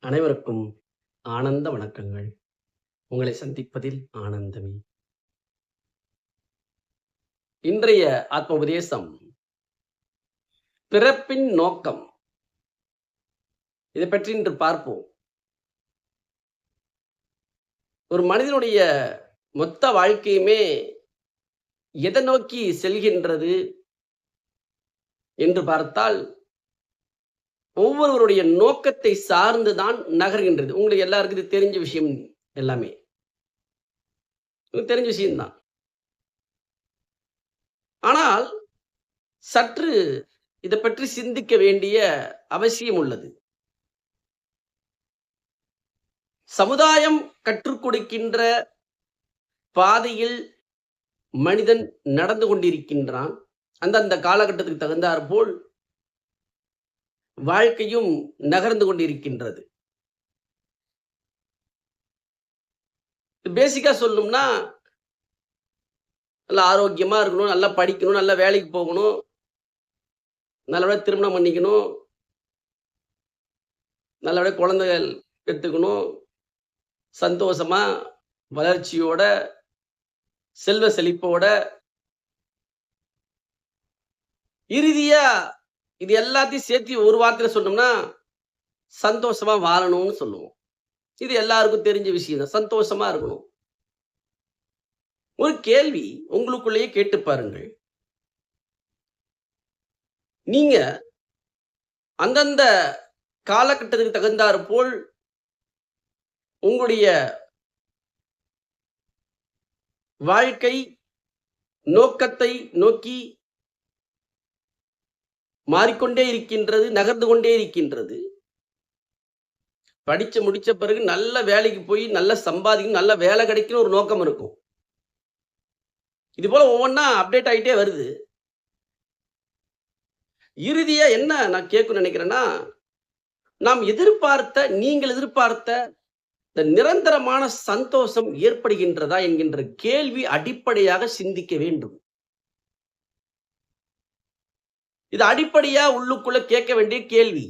அனைவருக்கும் ஆனந்த வணக்கங்கள். உங்களை சந்திப்பதில் ஆனந்தமே. இன்றைய ஆத்ம உபதேசம் பிறப்பின் நோக்கம். இதை பற்றி இன்று பார்ப்போம். ஒரு மனிதனுடைய மொத்த வாழ்க்கையுமே எதை நோக்கி செல்கின்றது என்று பார்த்தால், ஒவ்வொருவருடைய நோக்கத்தை சார்ந்துதான் நகர்கின்றது. உங்களுக்கு எல்லாருக்கும் இது தெரிஞ்ச விஷயம் எல்லாமே. தெரிஞ்ச விஷயம்தான். ஆனால் சற்று இதை பற்றி சிந்திக்க வேண்டிய அவசியம் உள்ளது. சமுதாயம் கற்றுக் கொடுக்கின்ற பாதையில் மனிதன் நடந்து கொண்டிருக்கின்றான். அந்தந்த காலகட்டத்துக்கு தகுந்தாற் போல் வாழ்க்கையும் நகர்ந்து கொண்டிருக்கின்றது. பேசிக்கா சொல்லணும்னா, நல்லா ஆரோக்கியமா இருக்கணும், நல்லா படிக்கணும், நல்லா வேலைக்கு போகணும், நல்லபடியா திருமணம் பண்ணிக்கணும், நல்லபடியா குழந்தைகள் பெத்துக்கணும், சந்தோஷமா, வளர்ச்சியோட, செல்வ செழிப்போட, இறுதியா இது எல்லாத்தையும் சேர்த்து ஒரு வார்த்தையில சொன்னோம்னா, சந்தோஷமா வாழணும்னு சொல்லுவோம். இது எல்லாருக்கும் தெரிஞ்ச விஷயம் தான். சந்தோஷமா இருக்கணும். ஒரு கேள்வி உங்களுக்குள்ளேயே கேட்டு பாருங்கள். நீங்க அந்தந்த காலகட்டத்துக்கு தகுந்தாற் போல் உங்களுடைய வாழ்க்கை நோக்கத்தை நோக்கி மாறிக்கொண்டே இருக்கின்றது, நகர்ந்து கொண்டே இருக்கின்றது. படிச்சு முடிச்ச பிறகு நல்ல வேலைக்கு போய் நல்லா சம்பாதிக்கணும், நல்ல வேலை கிடைக்கணும் ஒரு நோக்கம் இருக்கும். இது போல ஒவ்வொன்னா அப்டேட் ஆயிட்டே வருது. இறுதியா என்ன நான் கேட்கணும்னு நினைக்கிறேன்னா, நீங்கள் எதிர்பார்த்த இந்த நிரந்தரமான சந்தோஷம் ஏற்படுகின்றதா என்கின்ற கேள்வி அடிப்படையாக சிந்திக்க வேண்டும். இது அடிப்படையா உள்ளுக்குள்ள கேட்க வேண்டிய கேள்வி.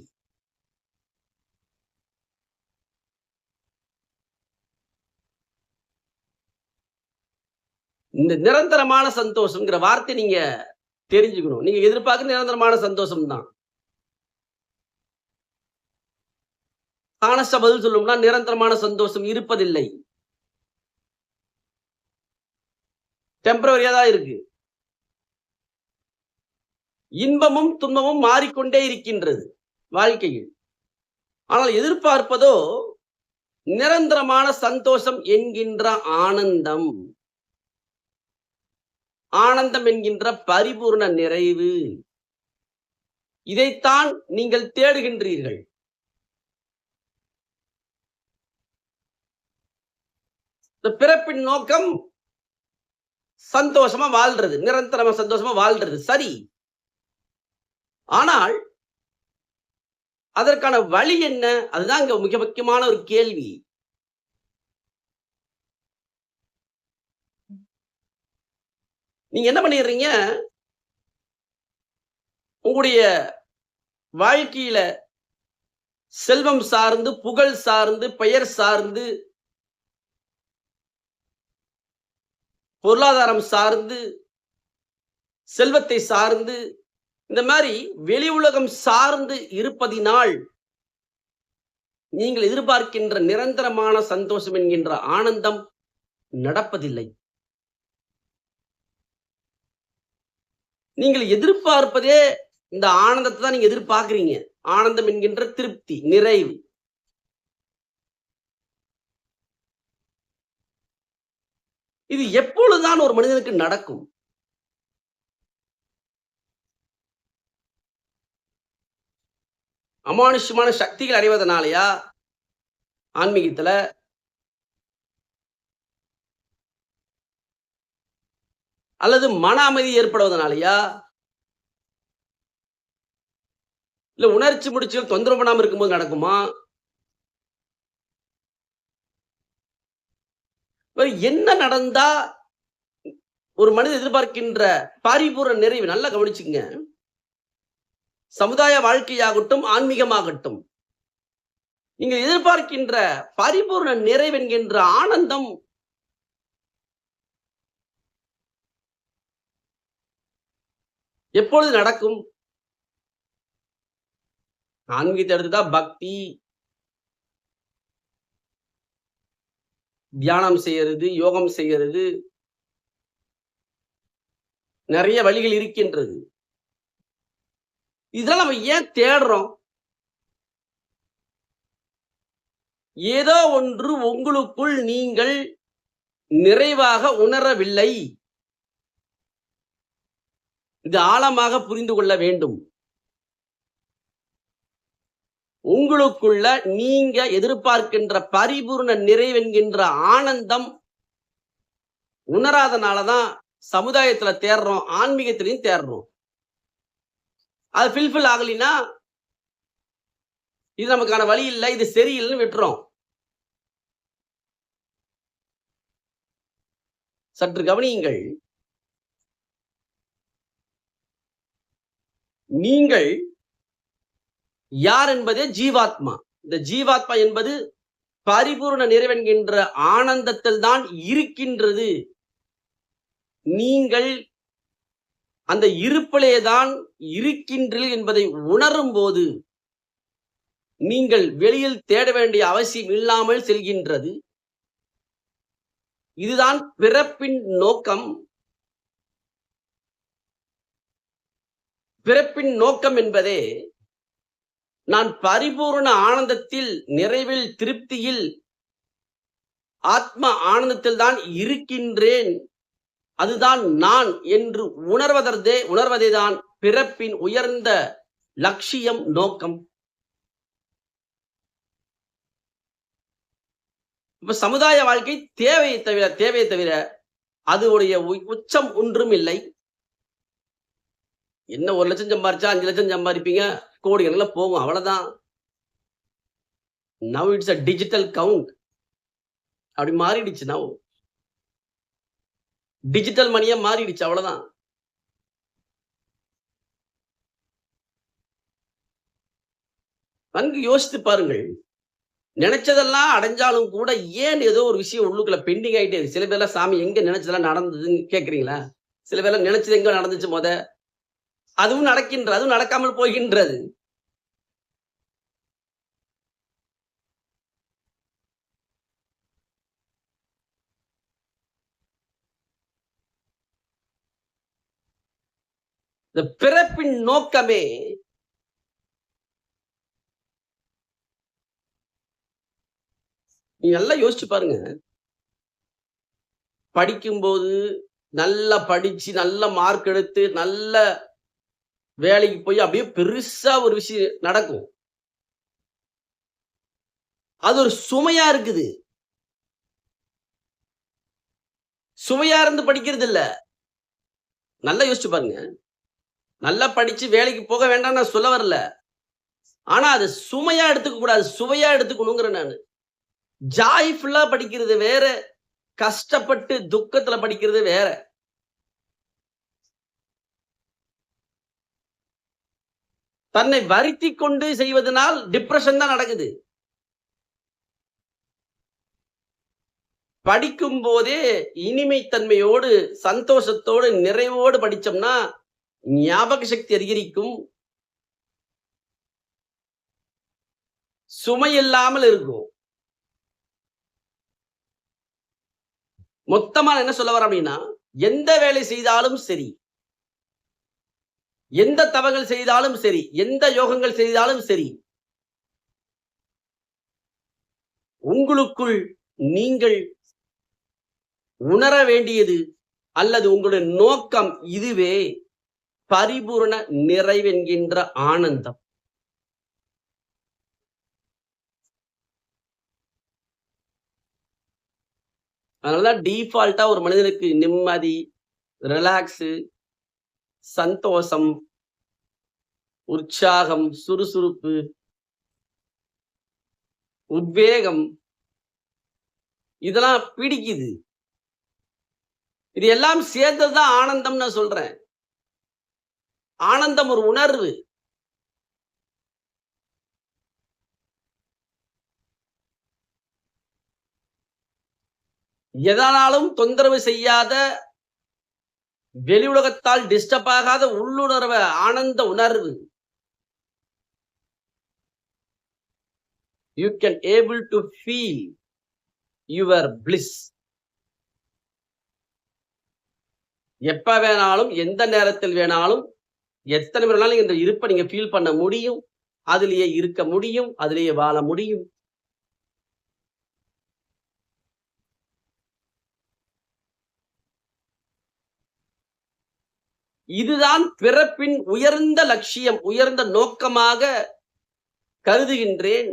இந்த நிரந்தரமான சந்தோஷம்ங்கிற வார்த்தை நீங்க தெரிஞ்சுக்கணும். நீங்க எதிர்பார்க்கிற நிரந்தரமான சந்தோஷம் தான். ஹானஸ்டா பதில் சொல்லணும்னா நிரந்தரமான சந்தோஷம் இருப்பதில்லை. டெம்பரவரியா தான் இருக்கு. இன்பமும் துன்பமும் மாறிக்கொண்டே இருக்கின்றது வாழ்க்கையில். ஆனால் எதிர்பார்ப்பதோ நிரந்தரமான சந்தோஷம் என்கின்ற ஆனந்தம். ஆனந்தம் என்கின்ற பரிபூர்ண நிறைவு. இதைத்தான் நீங்கள் தேடுகின்றீர்கள். இந்த பிறப்பின் நோக்கம் சந்தோஷமா வாழ்றது, நிரந்தரமா சந்தோஷமா வாழ்றது சரி. ஆனால் அதற்கான வழி என்ன? அதுதான் இங்க மிக முக்கியமான ஒரு கேள்வி. நீங்க என்ன பண்ணிடுறீங்க? உங்களுடைய வாழ்க்கையில செல்வம் சார்ந்து, புகழ் சார்ந்து, பெயர் சார்ந்து, பொருளாதாரம் சார்ந்து, செல்வத்தை சார்ந்து, இந்த மாதிரி வெளி உலகம் சார்ந்து இருப்பதினால் நீங்கள் எதிர்பார்க்கின்ற நிரந்தரமான சந்தோஷம் என்கின்ற ஆனந்தம் நடப்பதில்லை. நீங்கள் எதிர்பார்ப்பதே இந்த ஆனந்தத்தை தான் நீங்க எதிர்பார்க்கிறீங்க. ஆனந்தம் என்கின்ற திருப்தி, நிறைவு. இது எப்பொழுதுதான் ஒரு மனிதனுக்கு நடக்கும்? அமானுஷ்யமான சக்திகள் அடைவதனாலயா? ஆன்மீகத்துல அல்லது மன அமைதி ஏற்படுவதனாலயா? இல்ல உணர்ச்சி முடிச்சுகள் தொந்தரவு பண்ணாம இருக்கும்போது நடக்குமா? என்ன நடந்தா ஒரு மனிதன் எதிர்பார்க்கின்ற பரிபூரண நிறைவு? நல்லா கவனிச்சுக்கங்க. சமுதாய வாழ்க்கையாகட்டும், ஆன்மீகமாகட்டும், நீங்கள் எதிர்பார்க்கின்ற பரிபூர்ண நிறைவென்கின்ற ஆனந்தம் எப்பொழுது நடக்கும்? ஆன்மீகத்தை எடுத்துட்டா பக்தி, தியானம் செய்யறது, யோகம் செய்யறது, நிறைய வழிகள் இருக்கின்றது. இதெல்லாம் நம்ம ஏன் தேடுறோம்? ஏதோ ஒன்று உங்களுக்குள் நீங்கள் நிறைவாக உணரவில்லை. இது ஆழமாக புரிந்து கொள்ள வேண்டும். உங்களுக்குள்ள நீங்க எதிர்பார்க்கின்ற பரிபூர்ண நிறைவென்கின்ற ஆனந்தம் உணராதனாலதான் சமுதாயத்துல தேடுறோம், ஆன்மீகத்திலையும் தேடுறோம். அது ஃபில்ஃபில் ஆகலினா இது நமக்கான வழி இல்லை, இது சரியில்லைன்னு விட்டுறோம். சற்று கவனியுங்கள். நீங்கள் யார் என்பதே ஜீவாத்மா. இந்த ஜீவாத்மா என்பது பரிபூர்ண நிறைவென்கின்ற ஆனந்தத்தில் தான் இருக்கின்றது. நீங்கள் அந்த இருப்பிலே தான் இருக்கின்றீர்கள் என்பதை உணரும் போது நீங்கள் வெளியில் தேட வேண்டிய அவசியம் இல்லாமல் செல்கின்றது. இதுதான் பிறப்பின் நோக்கம். பிறப்பின் நோக்கம் என்பதே நான் பரிபூர்ண ஆனந்தத்தில், நிறைவில், திருப்தியில், ஆத்ம ஆனந்தத்தில் தான் இருக்கின்றேன், அதுதான் நான் என்று உணர்வதேதான் பிறப்பின் உயர்ந்த லட்சியம், நோக்கம். இப்ப சமுதாய வாழ்க்கை தேவையை தவிர அதனுடைய உச்சம் ஒன்றும் இல்லை. என்ன 1 லட்சம் சம்பாரிச்சா 5 லட்சம் சம்பாதிப்பீங்க, கோடிக்கணக்கில் போகும், அவ்வளவுதான். Now it's a digital count. அப்படி மாறிடுச்சு. நவ் டிஜிட்டல் மணியா மாறிடுச்சு, அவ்வளவுதான். நன்கு யோசித்து பாருங்கள். நினைச்சதெல்லாம் அடைஞ்சாலும் கூட ஏன் ஏதோ ஒரு விஷயம் உள்ளுக்குள்ள பெண்டிங் ஆயிட்டே இருக்கு. சில பேர்லாம் சாமி எங்க நினைச்சதெல்லாம் நடந்ததுன்னு கேக்குறீங்களா? சில பேர்லாம் நினைச்சது எங்க நடந்துச்சு அதுவும் நடக்கின்றது, அதுவும் நடக்காமல் போகின்றது. இந்த பிறப்பின் நோக்கமே நீங்க நல்லா யோசிச்சு பாருங்க. படிக்கும்போது நல்லா படிச்சு, நல்ல மார்க் எடுத்து, நல்ல வேலைக்கு போய் அப்படியே பெருசா ஒரு விஷயம் நடக்கும். அது ஒரு சுமையா இருக்குது. சுமையா இருந்து படிக்கிறது இல்ல. நல்லா யோசிச்சு பாருங்க. நல்லா படிச்சு வேலைக்கு போக வேண்டாம்னு நான் சொல்ல வரல. ஆனா அது சுமையா எடுத்துக்க கூடாது, சுவையா எடுத்துக்கணுங்கிறேன் நானு. ஜாய்ஃபுல்லா படிக்கிறது வேற, கஷ்டப்பட்டு துக்கத்துல படிக்கிறது வேற. தன்னை வருத்திக் கொண்டு செய்வதனால் டிப்ரஷன் தான் நடக்குது. படிக்கும் போதே இனிமைத்தன்மையோடு, சந்தோஷத்தோடு, நிறைவோடு படிச்சோம்னா ஞாபக சக்தி அதிகரிக்கும். சுமை இல்லாமல் இருக்கும். மொத்தமா என்ன சொல்ல வரேன் அப்படின்னா, எந்த வேலை செய்தாலும் சரி, எந்த தவங்கள் செய்தாலும் சரி, எந்த யோகங்கள் செய்தாலும் சரி, உங்களுக்குள் நீங்கள் உணர வேண்டியது அல்லது உங்களுடைய நோக்கம் இதுவே, பரிபூரண நிறைவென்கின்ற ஆனந்தம். அதனாலதான் டீஃபால்ட்டா ஒரு மனிதனுக்கு நிம்மதி, ரிலாக்ஸ், சந்தோஷம், உற்சாகம், சுறுசுறுப்பு, உத்வேகம் இதெல்லாம் பிடிக்குது. இது எல்லாம் சேர்ந்ததுதான் ஆனந்தம் நான் சொல்றேன். ஆனந்தம் ஒரு உணர்வு. எதனாலும் தொந்தரவு செய்யாத, வெளி உலகத்தால் டிஸ்டர்ப் ஆகாத உள்ளுணர்வ, ஆனந்த உணர்வு. You can able to feel your bliss. எப்ப வேணாலும், எந்த நேரத்தில் வேணாலும், எத்தனை பேர் வேணாலும் இந்த இருப்ப நீங்க ஃபீல் பண்ண முடியும். அதிலேயே இருக்க முடியும். அதிலேயே வாழ முடியும். இதுதான் பிறப்பின் உயர்ந்த லட்சியம், உயர்ந்த நோக்கமாக கருதுகின்றேன்.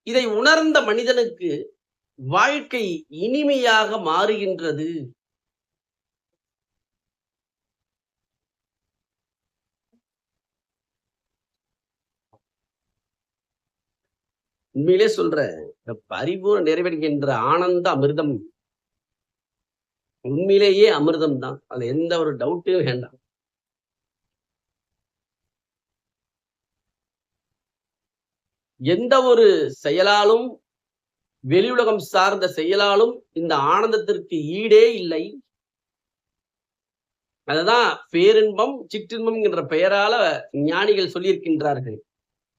இதை உணர்ந்த மனிதனுக்கு வாழ்க்கை இனிமையாக மாறுகின்றது. உண்மையிலே சொல்றேன், இந்த பரிபூர்ண நிறைவடைகின்ற ஆனந்த அமிர்தம் உண்மையிலேயே அமிர்தம் தான். அதுல எந்த ஒரு டவுட்டும் வேண்டாம். எந்த ஒரு செயலாலும், வெளியுலகம் சார்ந்த செயலாலும் இந்த ஆனந்தத்திற்கு ஈடே இல்லை. அதுதான் பேரின்பம், சிற்றின்பம் என்கின்ற பெயரால ஞானிகள் சொல்லியிருக்கின்றார்கள்.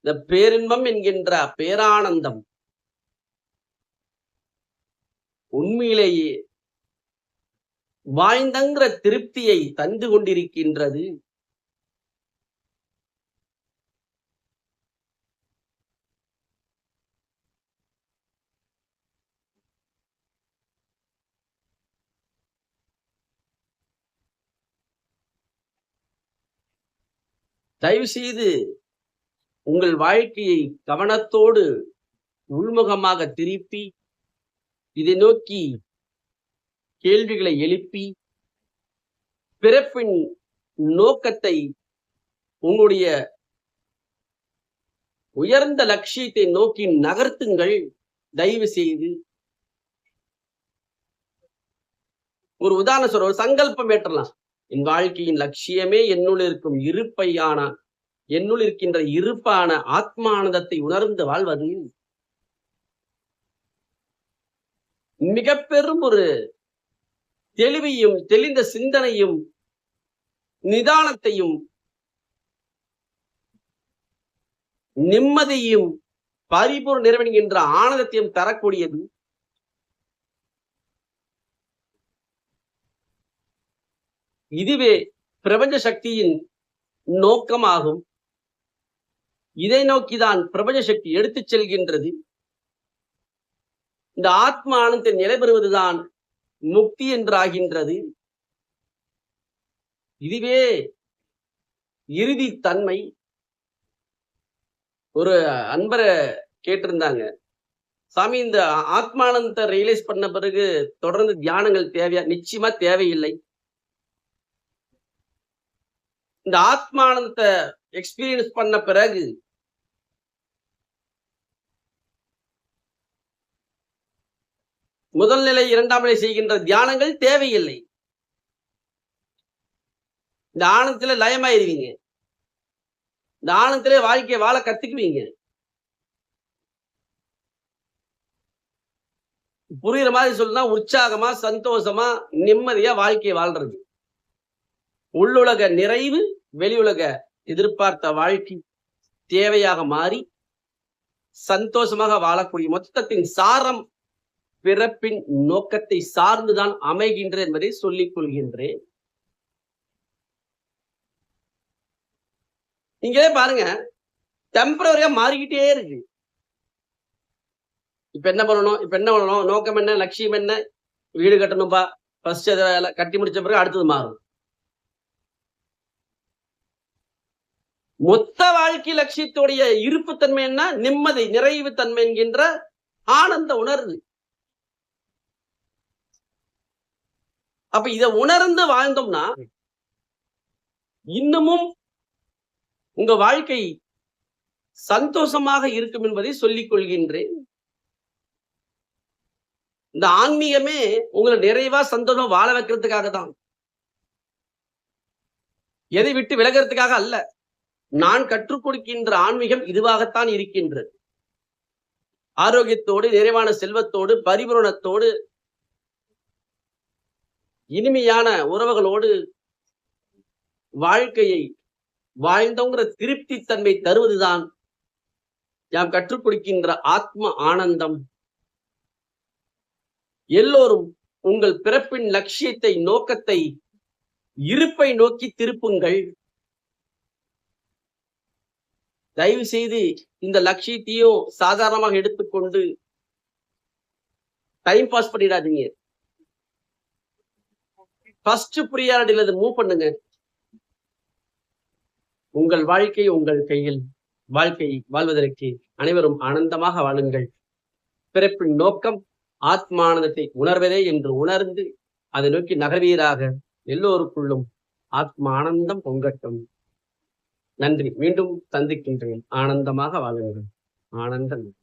இந்த பேரின்பம் என்கின்ற பேரானந்தம் உண்மையிலேயே வாய்ந்தங்கிற திருப்தியை தந்து கொண்டிருக்கின்றது. தயவு செய்து உங்கள் வாழ்க்கையை கவனத்தோடு உள்முகமாக திருப்பி, இதை நோக்கி கேள்விகளை எழுப்பி, பிறப்பின் நோக்கத்தை, உங்களுடைய உயர்ந்த லட்சியத்தை நோக்கி நகர்த்துங்கள். தயவு செய்து ஒரு உதாரணம் சொல்ற, ஒரு சங்கல்பம் ஏற்றலாம். என் வாழ்க்கையின் லட்சியமே என்னுள் இருக்கும் இருப்பையான, என்னுள் இருக்கின்ற இருப்பான ஆத்மானந்தத்தை உணர்ந்து வாழ்வது. மிக பெரும் ஒரு தெளிவையும், தெளிந்த சிந்தனையும், நிதானத்தையும், நிம்மதியும், பரிபூர்ண நிறைவடைகின்ற ஆனந்தத்தையும் தரக்கூடியது. இதுவே பிரபஞ்ச சக்தியின் நோக்கமாகும். இதை நோக்கிதான் பிரபஞ்ச சக்தி எடுத்துச் செல்கின்றது. இந்த ஆத்ம ஆனந்தத்தை நிலை பெறுவதுதான் முக்தி என்றாகின்றது. இதுவே இறுதி தன்மை. ஒரு அன்பரை கேட்டிருந்தாங்க, சாமி இந்த ஆத்மானந்தத்தை ரியலைஸ் பண்ண பிறகு தொடர்ந்து தியானங்கள் தேவையா? நிச்சயமா தேவையில்லை. இந்த ஆத்மானந்தத்தை எக்ஸ்பீரியன்ஸ் பண்ண பிறகு முதல் நிலை, இரண்டாம் நிலை செய்கின்ற தியானங்கள் தேவையில்லை. இந்த ஆனந்தத்துல லயமாயிருவீங்க. இந்த ஆனந்தத்திலே வாழ்க்கையை வாழ கத்துக்குவீங்க. புரியுற மாதிரி சொல்லுனா, உற்சாகமா, சந்தோஷமா, நிம்மதியா வாழ்க்கையை வாழ்றது. உள்ளுலக நிறைவு, வெளியுலக எதிர்பார்த்த வாழ்க்கை தேவையாக மாறி சந்தோஷமாக வாழக்கூடிய மொத்தத்தின் சாரம் பிறப்பின் நோக்கத்தை சார்ந்துதான் அமைகின்ற என்பதை சொல்லிக் கொள்கின்றேன். நீங்களே பாருங்க, டெம்பரரியா மாறிக்கிட்டே இருக்கு. இப்ப என்ன பண்ணணும், நோக்கம் என்ன, லட்சியம் என்ன? வீடு கட்டணும்பா, ஃபர்ஸ்ட் அதை கட்டி முடிச்ச பிறகு அடுத்தது மாறும். மொத்த வாழ்க்கை லட்சியத்துடைய இருப்பு தன்மை என்ன? நிம்மதி, நிறைவு தன்மை என்கின்ற ஆனந்த உணர்வு. அப்ப இதை உணர்ந்து வாழ்ந்தோம்னா இன்னமும் உங்க வாழ்க்கை சந்தோஷமாக இருக்கும் என்பதை சொல்லிக் கொள்கின்றேன். இந்த ஆன்மீகமே உங்களை நிறைவா சந்தோஷம் வாழ வைக்கிறதுக்காக தான், எதை விட்டு விலகிறதுக்காக அல்ல. நான் கற்றுக் கொடுக்கின்ற ஆன்மீகம் இதுவாகத்தான் இருக்கின்றது. ஆரோக்கியத்தோடு, நிறைவான செல்வத்தோடு, பரிபூரணத்தோடு, இனிமையான உறவுகளோடு வாழ்க்கையை வாழ்ந்தோங்கிற திருப்தி தன்மை தருவதுதான் யாம் கற்றுக் கொடுக்கின்ற ஆத்ம ஆனந்தம். எல்லோரும் உங்கள் பிறப்பின் லட்சியத்தை, நோக்கத்தை, இருப்பை நோக்கி திருப்புங்கள். தயவு செய்து இந்த லட்சியத்தையும் சாதாரணமாக எடுத்துக்கொண்டு டைம் பாஸ் பண்ணிடாதீங்க. ஃபர்ஸ்ட் ப்ரியாரிட்டில இதை மூவ் பண்ணுங்க. உங்கள் வாழ்க்கை உங்கள் கையில். வாழ்க்கை வாழ்வதற்கு அனைவரும் ஆனந்தமாக வாழுங்கள். பிறப்பின் நோக்கம் ஆத்மானந்தத்தை உணர்வதே என்று உணர்ந்து அதை நோக்கி நகர்வீராக. எல்லோருக்குள்ளும் ஆத்ம ஆனந்தம் பொங்கட்டும். நன்றி. மீண்டும் சந்திக்கின்றேன். ஆனந்தமாக வாழுங்கள். ஆனந்தம்.